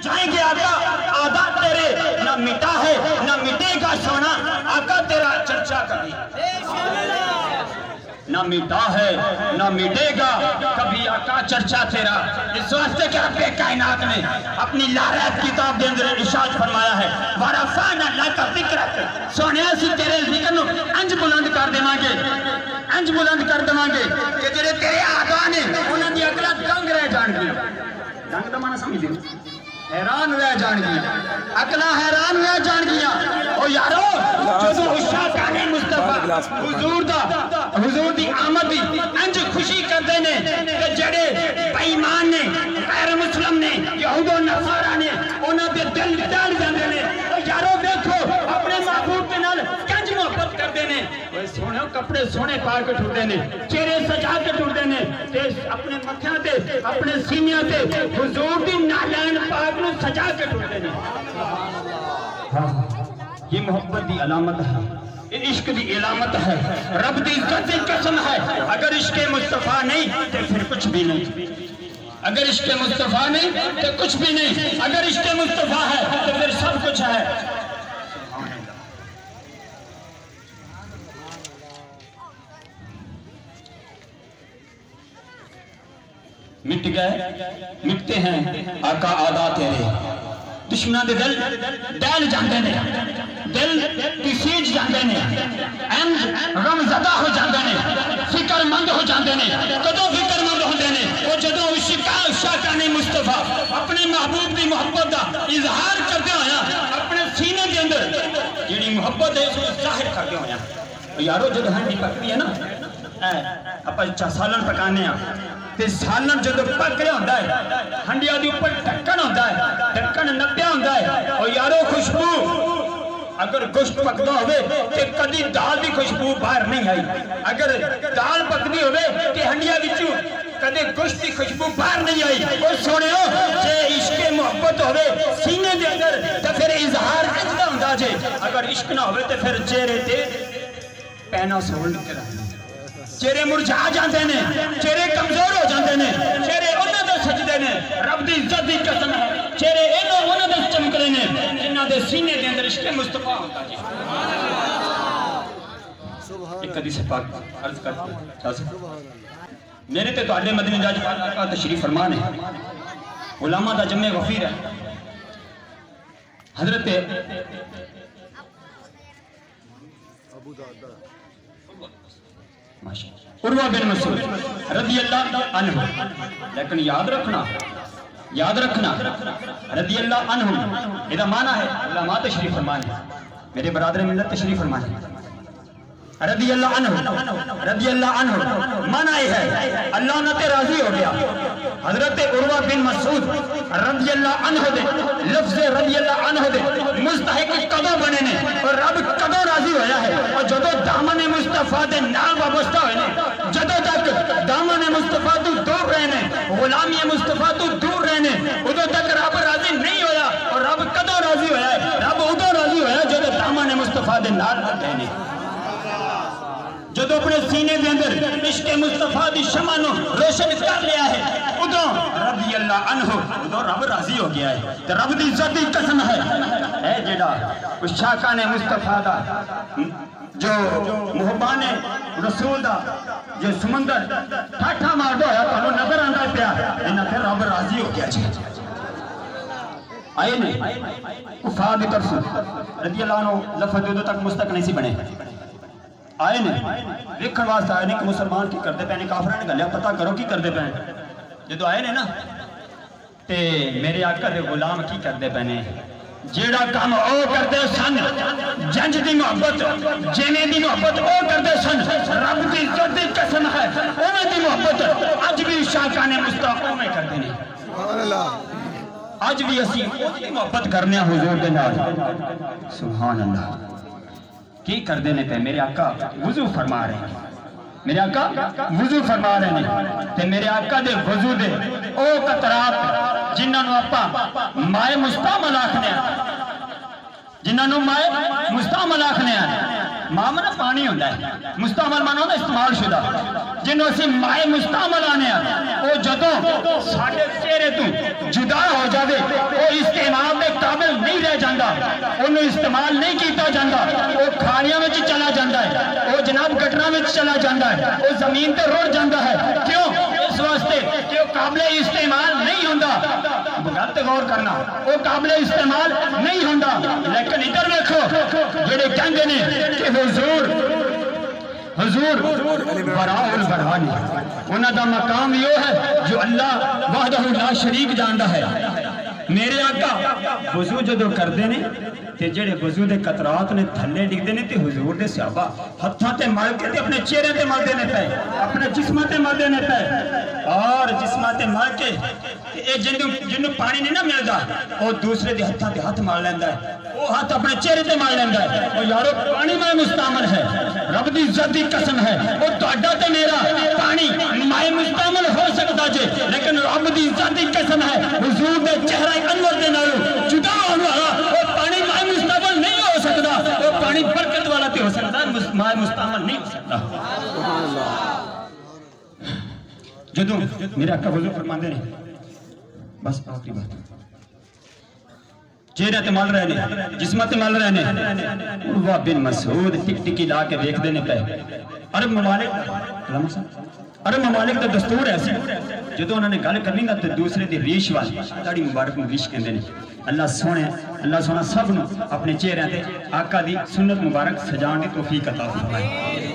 جائیں گے آقا آدھا تیرے نہ مٹا ہے نہ مٹے گا سونا آقا تیرا چرچا کبھی نہ مٹا ہے نہ مٹے گا کبھی آقا چرچا تیرا اس واسطے کہ رب کائنات نے اپنی لارت کتاب کے اندر ارشاد فرمایا ہے وَرَفَعْنَا لَكَ ذِكْرَكَ سونیا سی تیرے ذکر نو انج بلند کر دیواں گے انج بلند کر دیواں گے کہ جڑے تیرے آقا نے انہاں دی عقلاں دنگ رہ جان گی دنگ دا معنی سمجھ دیو حیران رہ جان گیا عقلاں حیران رہ جان گیا او یارو جدو عشاقان مصطفیٰ حضور دی آمد بھی انج خوشی کردے نے کہ جڑے بےایمان نے غیر مسلم نے یہود و نصارا نے انہاں دے دل ڈر جاندے نے او یارو دیکھو اپنے محبوب کے نال کنج محبت کردے نے اوے سونے کپڑے سونے پا کے ٹھردے نے چہرے سجا کے ٹھردے نے تے اپنے متھیاں تے اپنے سینیاں تے حضور دی نالین پاک نو سجا کے ٹھردے نے یہ محبت دی علامت ہے عشق دی علامت ہے رب دی عزت دی قسم ہے اگر عشق مصطفیٰ نہیں تو پھر کچھ بھی نہیں اگر عشق مصطفیٰ نہیں تو کچھ بھی نہیں اگر عشق مصطفیٰ ہے تو پھر سب کچھ ہے مٹ گئے مٹتے ہیں آقا آدھا تیرے دشمنہ دے دل ڈیل جاندے نے دل تسیج جاندے نے غم زدہ ہو جاندے نے فکر مند ہو جاندے نے کدو فکر مند ہوندے نے وہ جدو عشاقان مصطفیٰ اپنے محبوب دی محبت دا اظہار کردے ہویا اپنے سینے دے اندر جیڑی محبت ہے اس کو ظاہر کردے ہویا یارو جدو ہنڈی پکڑی ہے نا اپا سالن پکانے ہیں تے سالن جدو پک رہا ہوندہ ہے ہنڈیا دی اوپر ڈھکن ہوندہ ہے ڈھکن نپیا ہوندہ ہے اور یارو خوشبو اگر گوشت پکدا ہوئے تے کدی دال دی خوشبو باہر نہیں آئی اگر دال پکدی ہوئے تے ہنڈیا وچوں کدی گوشت دی خوشبو باہر نہیں آئی اور سونے ہو جے عشق محبت ہوئے سینے دے اندر تے پھر اظہار اجدہ ہوندہ جے اگر عشق نہ ہوئے تے پھر چہرے تے پینا سول کے رہنے چہرے مرجھا جاندے نے چہرے کمزور ہو جاندے نے چہرے انہاں دے سجدے نے رب دی عزت دی قسم ہے چہرے انہاں دے چمکدے نے جنہاں دے سینے دے اندر عشق مصطفیٰ ہوتا جی ایک حدیث پاک عرض کرتا میرے تے تواڈے مدنی جاج پاک کا تشریف فرمان ہے علماء دا جمع غفیر ہے حضرت عروہ بن مسعود رضی اللہ عنہ لیکن یاد رکھنا رضی اللہ عنہ یہ معنی ہے علماء تشریف فرمان ہے میرے برادر ملت تشریف فرمان ہے رضی اللہ عنہ معنی ہے اللہ نہ تے راضی ہو گیا حضرت عروہ بن مسعود رضی اللہ عنہ دے لفظ رضی اللہ عنہ دے مستحق کدو بنے نے اور رب کدو راضی ہویا ہے اور جدو دامن مصطفیٰ دے نال وابستہ ہوئے نے جدو تک دامن مصطفیٰ تو دور رہنے غلامی مصطفیٰ تو دور رہنے ادو تک رب راضی نہیں ہویا اور رب کدو راضی ہویا ہے رب ادو راضی ہویا جدو دامن مصطفیٰ دے نال رہنے جدو اپنے سینے دے اندر عشق مصطفیٰ دی شمع نو روشن کر لیا ہے ادو رضی اللہ عنہ ادو رب راضی ہو گیا ہے تو رب دی عزت دی قسم ہے اے جڑا عشاقان مصطفیٰ دا جو محبان رسول دا جو سمندر ٹھاٹھا مار دو ہے تو نظر آندہ پیا انہاں پھر رب راضی ہو گیا چھے آئے نہیں کفار دی طرف رضی اللہ عنہ لفظ دو تک مستق نہیں سی بنے آئے نہیں دیکھن واسطہ آئے نہیں کہ مسلمان کی کردے پہنے کافرہ نے گلیا پتہ کرو کی کردے پہنے جدو آئے نہیں نا تے میرے آقا دے غلام کی کردے پہنے جیڑا کام او کردے سن جنج دی محبت جینے دی محبت او کردے سن رب دی عزت دی قسم ہے اوہ دی محبت آج بھی عشاقان مصطفیٰ میں کردے نہیں آج بھی اسی محبت کرنے حضور دے نال سبحان اللہ کی کر دینے پہ میرے آقا وضو فرما رہے ہیں میرے آقا وضو فرما رہے ہیں تے میرے آقا دے وضو دے او قطرات جنہاں نو اپا مائے مستعمل آکھنے ہیں جنہاں نو مائے مستعمل آکھنے ہیں ماں پانی ہوندہ ہے مستعمل مانا ہوندہ استعمال شدہ جنہوں سے مائے مستعمل آنے ہیں وہ جدوں ساڑھے چہرے تو جدا ہو جاوے وہ اس کے قابل نہیں رہ جاندہ، انہوں استعمال نہیں کیتا جاندہ، وہ کھالیاں میں چلا جاندہ ہے، وہ جناب گٹرہ میں چلا جاندہ ہے، وہ زمین تے روڑ جاندہ ہے. کیوں؟ اس واسطے کہ وہ قابل استعمال نہیں ہوندہ. بغلط غور کرنا، وہ قابل استعمال نہیں ہوندہ. لیکن ادھر دیکھو جڑے کہندے نے کہ حضور براء البرہانی، انہاں دا مقام یہ ہے جو اللہ وحدہ لا شریک جاندہ ہے. میرے آقا وضو جدو کردے نے تے جڑے وضو دے قطرات نے تھلے ڈگدے نے تے حضور دے صحابہ ہتھاں تے مل کے تے اپنے چہرے تے مل دینے پے، اپنے جسماں تے مل دینے پے، اور جسماں تے مل کے اے جنوں پانی نہیں نہ ملدا وہ دوسرے دے ہتھاں تے ہاتھ مال لیندا ہے، وہ ہاتھ اپنے چہرے تے مال لیندا ہے. او یارو پانی میں مستعمل ہے، رب دی ذات دی قسم ہے، وہ تہاڈا تے میرا پانی مائے مستعمل ہو سکتا جے، لیکن رب دی ذات دی قسم ہے حضور دے چہرہ انور دے نالوں جدا ہوا وہ پانی مائے مستعمل نہیں ہو سکتا. وہ پانی برکت والا تے ہو سکتا، مائے مستعمل نہیں ہو سکتا. جدوں میرے آقا وضو فرماندے نے، بس آخری بات، چہرے تے مل رہے نے، جسمہ تے مل رہے نے. عروہ بن مسعود ٹک ٹکی لا کے دیکھ دینے پہ. عرب ممالک دا دستور ایسی جدو انہوں نے گل کرنی نا تو دوسرے دی ریش والی داڑھی مبارک میں ریش کہندے نے. اللہ سونا سب نو اپنے چہرے تے آقا دی سنت مبارک سجان دی توفیق عطا فرمائے.